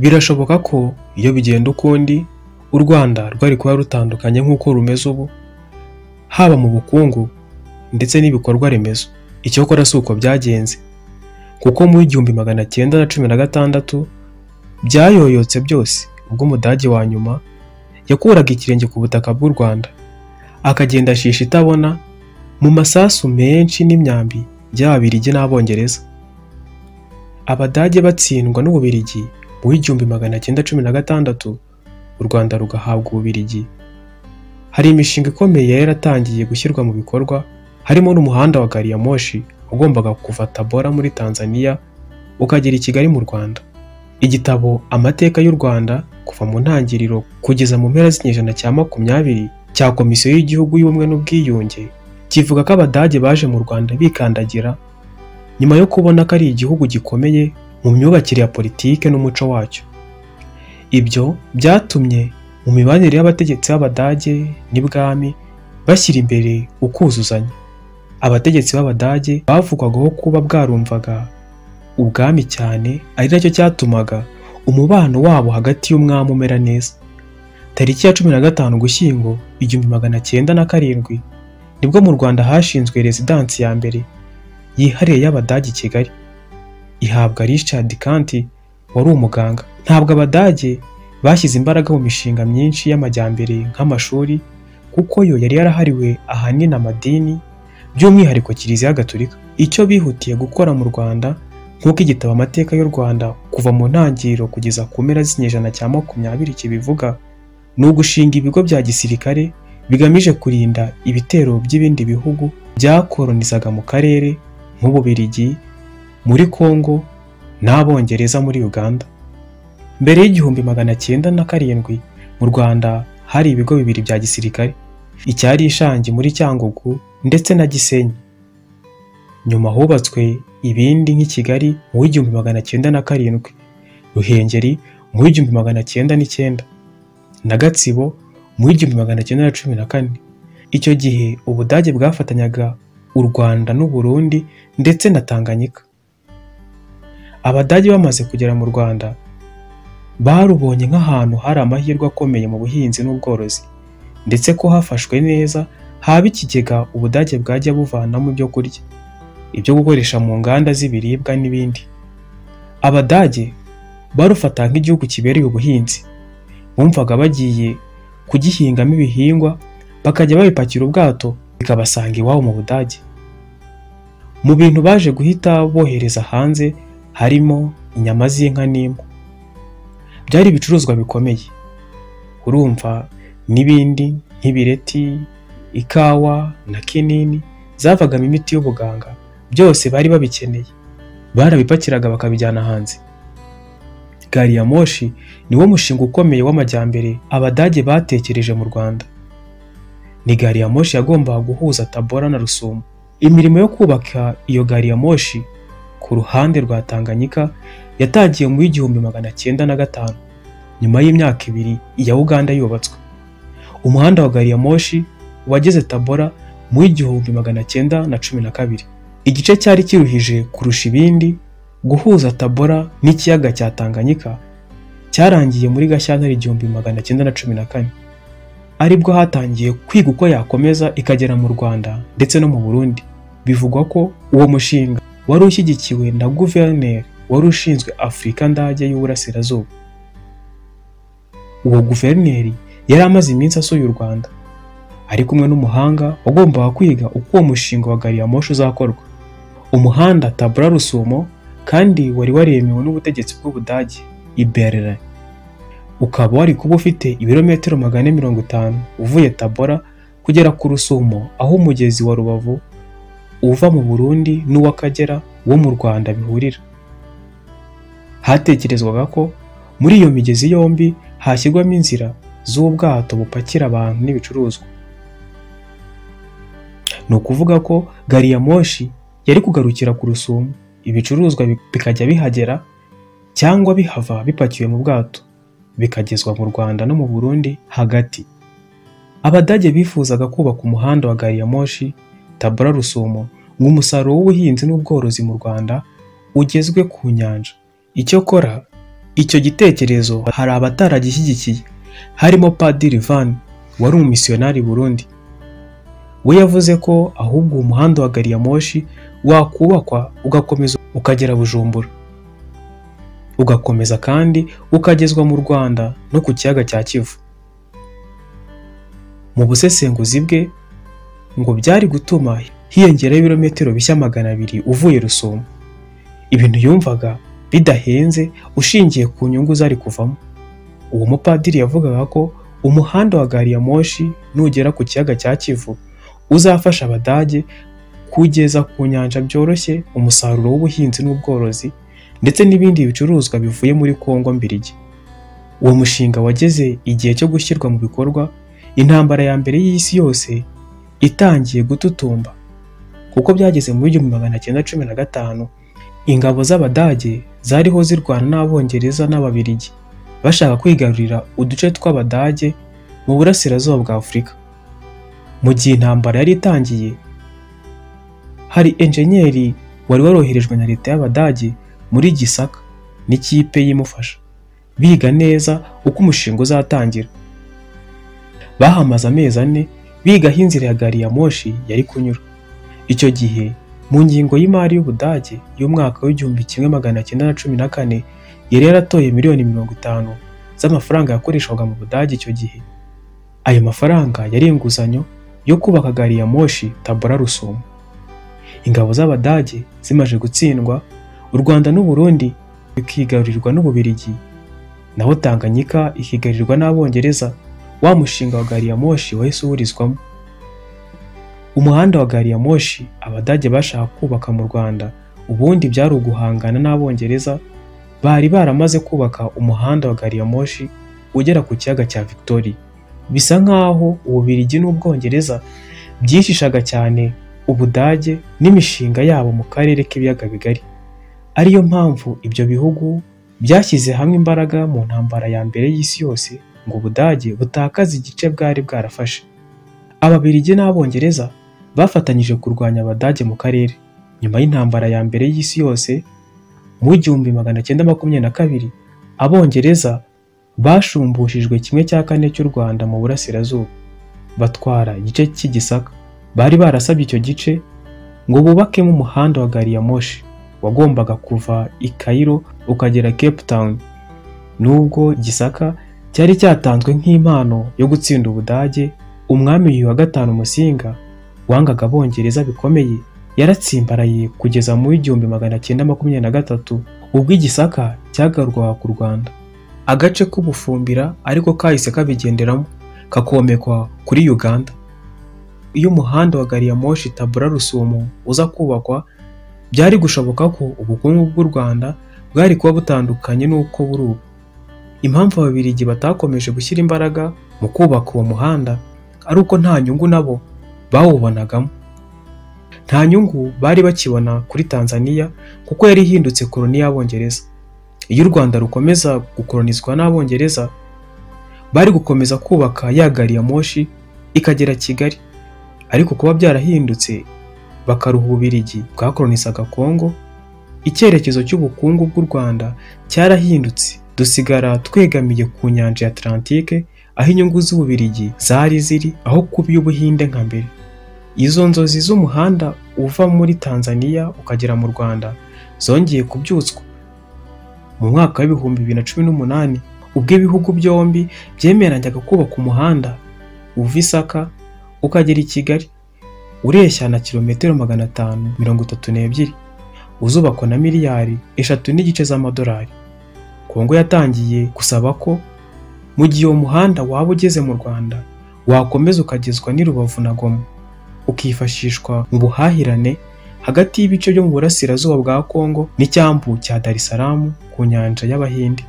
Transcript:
Birashoboka ko iyo bigenda ukundi u Rwanda rwari kuba rutandukanye nk'uko rumeze ubu, haba mu bukungu ndetse n'ibikorwa remezo. Icyakora si uko byagenze, kuko mu 1916 byayoyotse byose ubwo Umudage wa nyuma yakuraga ikirenge ku butaka bw'u Rwanda, akagenda ashisha itabona mu masasu menshi n'imyambi by'Ababiligi n'Abongereza. Abadage batsindwa n'Ububiligi mu 1916, u Rwanda rugahabwa Ububiligi. Hari imishinga ikomeye yaratangiye gushyirwa mu bikorwa, harimo n'umuhanda wa Gariyamoshi wagombaga kuva Tabora muri Tanzania ukagera i Kigali mu Rwanda. Igitabo Amateka y'u Rwanda kuva mu ntangiriro kugeza mu mpera z'ikinyejana cya 20 cya Komisiyo y'Igihugu y'Ubumwe n'Ubwiyunge kivuga ko Abadage baje mu Rwanda bikandagira nyuma yo kubona ko ari igihugu gikomeye mu myubakire ya politike n'umuco wacyo. Ibyo byatumye mu mibanire y'abategetsi b'Abadage n'ibwami bashyira imbere ukuzuzanya. Abategetsi b'Abadage bavugwagaho kuba bwarumvaga ubwami cyane, ari nacyo cyatumaga umubano wabo hagati y'umwami umera neza. Tariki ya 15 Ugushyingo 1907 nibwo mu Rwanda hashinzwe rezidansi ya mbere yihariye y'Abadage i Kigali, ihabwa Richard Kanti wari umuganga. Ntabwo Abadage bashyize imbaraga mu mishinga myinshi y'amajyambere nk'amashuri, kuko yo yari yarahariwe ahanini amadini, by'umwihariko Kiliziya Gatolika. Icyo bihutiye gukora mu Rwanda, nk'uko igitabo Amateka y'u Rwanda kuva mu ntangiriro kugeza ku mpera z'ikinyejana cya 20 kibivuga, ni ugushinga ibigo bya gisirikare bigamije kurinda ibitero by'ibindi bihugu byakolonizaga mu karere nk'Ububiligi, muri Kongo n'Abongereza muri Uganda. Mbere y'1907 mu Rwanda hari ibigo bibiri bya gisirikare, icyari Ishangi muri Cyangugu ndetse na Gisenyi. Nyuma hubatswe ibindi nk'i Kigali mu 1907, Ruhengeri mu 1909 na Gatsibo mu 1914. Icyo gihe Ubudage bwafatanyaga u Rwanda n'u Burundi ndetse na Tanganyika. Abadage bamaze kugera mu Rwanda barubonye nk'ahantu hari amahirwe akomeye mu buhinzi n'ubworozi, ndetse ko hafashwe neza haba ikigega Ubudage bwajya buvanamo ibyo kurya, ibyo gukoresha mu nganda z'ibiribwa n'ibindi. Abadage barufata nk'igihugu kibereye ubuhinzi, bumvaga bagiye kugihingamo ibihingwa bakajya babipakira ubwato bikabasanga iwabo mu Budage. Mu bintu baje guhita bohereza hanze harimo inyama z'inka n'impu, byari ibicuruzwa bikomeye. Urumva n'ibindi nk'ibireti, ikawa na kinini zavagamo imiti y'ubuganga, byose bari babikeneye, barabipakiraga bakabijyana hanze. Gariyamoshi niwo mushinga ukomeye w'amajyambere Abadage batekereje mu Rwanda. Ni Gariyamoshi yagombaga guhuza Tabora na Rusumo. Imirimo yo kubaka iyo Gariyamoshi ku ruhande rwa Tanganyika yatangiye mu 1905, nyuma y'imyaka 2 iya Uganda yubatswe. Umuhanda wa Gariyamoshi wageze Tabora mu 1912. Igice cyari kiruhije kurusha ibindi guhuza Tabora n'ikiyaga cya Tanganyika cyarangiye muri Gashyantare 1914, aribwo hatangiye kwiga uko yakomeza ikagera mu Rwanda ndetse no mu Burundi. Bivugwa ko uwo mushinga wari ushyigikiwe na guverineri wari ushinzwe Afurika ndage y'Uburasirazuba. Uwo guverineri yari amaze iminsi asuye u Rwanda, ari kumwe n'umuhanga wagombaga kwiga uko uwo mushinga wa Gariyamoshi uzakorwa. Umuhanda Tabora Rusumo kandi wari waremewe n'ubutegetsi bw'Ubudage i Berlin, ukaba wari kuba ufite ibirometero 450 uvuye Tabora kugera ku Rusumo, aho umugezi wa Rubavu uva mu Burundi n'uw'Akagera wo mu Rwanda bihurira. Hatekerezwaga ko muri iyo migezi yombi hashyirwamo inzira z'ubwato bupakira abantu n'ibicuruzwa. Ni ukuvuga ko Gariyamoshi yari kugarukira ku Rusumo, ibicuruzwa bikajya bihagera cyangwa bihava bipakiwe mu bwato bikagezwa mu Rwanda no mu Burundi hagati. Abadage bifuzaga kubaka umuhanda wa Gariyamoshi Tabora Rusumo nk'umusaruro w'ubuhinzi n'ubworozi mu Rwanda ugezwe ku nyanja. Icyokora Icyo gitekerezo hari abataragishyigikiye, harimo Padiri Van wari umumisiyonari Burundi. We yavuze ko ahubwo umuhanda wa Gariyamoshi wakubakwa ugakomeza ukagera Bujumbura, ugakomeza kandi ukagezwa mu Rwanda no ku kiyaga cya Kivu. Mu busesenguzi bwe ngo byari gutuma hiyongeraho ibirometero bishya 200 uvuye Rusumo, ibintu yumvaga bidahenze ushingiye ku nyungu zari kuvamo. Uwo mupadiri yavugaga ko umuhanda wa Gariyamoshi nugera ku kiyaga cya Kivu uzafasha Abadage kugeza ku nyanja byoroshye umusaruro w'ubuhinzi n'ubworozi ndetse n'ibindi bicuruzwa bivuye muri Kongo mbirigi. Uwo mushinga wageze igihe cyo gushyirwa mu bikorwa intambara ya mbere y'isi yose itangiye gututumba, kuko byageze mu 1915 ingabo z'Abadage zariho zirwana n'Abongereza n'Ababirigi bashaka kwigarurira uduce tw'Abadage mu burasirazuba bwa Afurika. Mu gihe intambara yari itangiye, hari enjenyeri wari waroherejwe na leta y'Abadage muri Gisaka n'ikipe y'imufasha biga neza uko umushinga uzatangira. Bahamaze amezi 4 bigaho inzira ya Gariyamoshi yari kunyura. Icyo gihe mu ngingo y'imari y'Ubudage y'umwaka w'1914 yari yaratoye miliyoni 50 z'amafaranga yakoreshwaga mu Budage icyo gihe. Ayo mafaranga yari inguzanyo yo kubaka Gariyamoshi Tabora Rusumo. Ingabo z'Abadage zimaje gutsindwa, u Rwanda n'u Burundi bikigarurirwa n'Ububirigi, naho Tanganyika ikigarurirwa n'Abongereza. Wa mushinga wa Gariyamoshi wahise uburizwamo. Umuhanda wa Gariyamoshi Abadage bashaka kubaka mu Rwanda ubundi byari uguhangana n'Abongereza bari baramaze kubaka umuhanda wa Gariyamoshi ugera ku kiyaga cya Victoria. Bisa nkaho Ububirigi n'Ubwongereza byishishaga cyane Ubudage n'imishinga yabo mu karere k'ibiyaga bigari. Ariyo mpamvu ibyo bihugu byashyize hamwe imbaraga mu ntambara ya mbere y'isi yose ngo Ubudage butakaza igice bwari bwarafashe. Ababirigi n'Abongereza bafatanyije kurwanya Abadage mu karere. Nyuma y'intambara ya mbere y'isi yose mu 1922, Abongereza bashumbushijwe 1/4 cy'u Rwanda mu burasirazuba, batwara igice cy'Igisaka. Bari barasabye icyo gice ngo bubakemo umuhanda wa Gariyamoshi wagombaga kuva i Cairo ukagera Cape Town. Nubwo Gisaka cyari cyatanzwe nk'impano yo gutsinda Ubudage, umwami wa gatanu Musinga wangaga Abongereza bikomeye yaratsimbaraye kugeza mu 1923 ubwo Igisaka cyagarurwaga ku Rwanda. Agace k'Ubufumbira ariko kahise kabigenderamo kakomekwa kuri Uganda. Iyo umuhanda wa Gariyamoshi Tabora Rusumo uza kubakwa, byari gushoboka ko ubukungu bw'u Rwanda bwari kuba butandukanye n'uko buri ubu. Impamvu Ababirigi batakomeje gushyira imbaraga mu kubaka uwo muhanda ari uko nta nyungu nabo bawubonagamo. Nta nyungu bari bakibona kuri Tanzania kuko yari ihindutse koloni y'Abongereza. Iyo u Rwanda rukomeza gukolonizwa n'Abongereza, bari gukomeza kubaka ya Gariyamoshi ikagera Kigali. Ariko kuba byarahindutse bakaruha Ububirigi bwakolonizaga Kongo, icyerekezo cy'ubukungu bw'u Rwanda cyarahindutse, dusigara twegamiye ku nyanja ya Atlantique aho inyungu z'Ububirigi zari ziri aho kuba y'Ubuhinde nka mbere. Izo nzozi z'umuhanda uva muri Tanzania ukagera mu Rwanda zongeye kubyutswa mu mwaka wa 2018 ubwo ibihugu byombi byemeranyaga kubaka umuhanda uva Isaka ukagera i Kigali, ureshya na kilometero 532, uzubakwa na miliyari 3.5 z'amadolari. Kongo yatangiye gusaba ko mu gihe uwo muhanda waba ugeze mu Rwanda wakomeza ukagezwa n'i Rubavu na Goma, ukifashishwa mu buhahirane hagati y'ibice byo mu burasirazuba bwa Kongo n'icyambu cya Dar es Salaam ku nyanja y'Abahinde.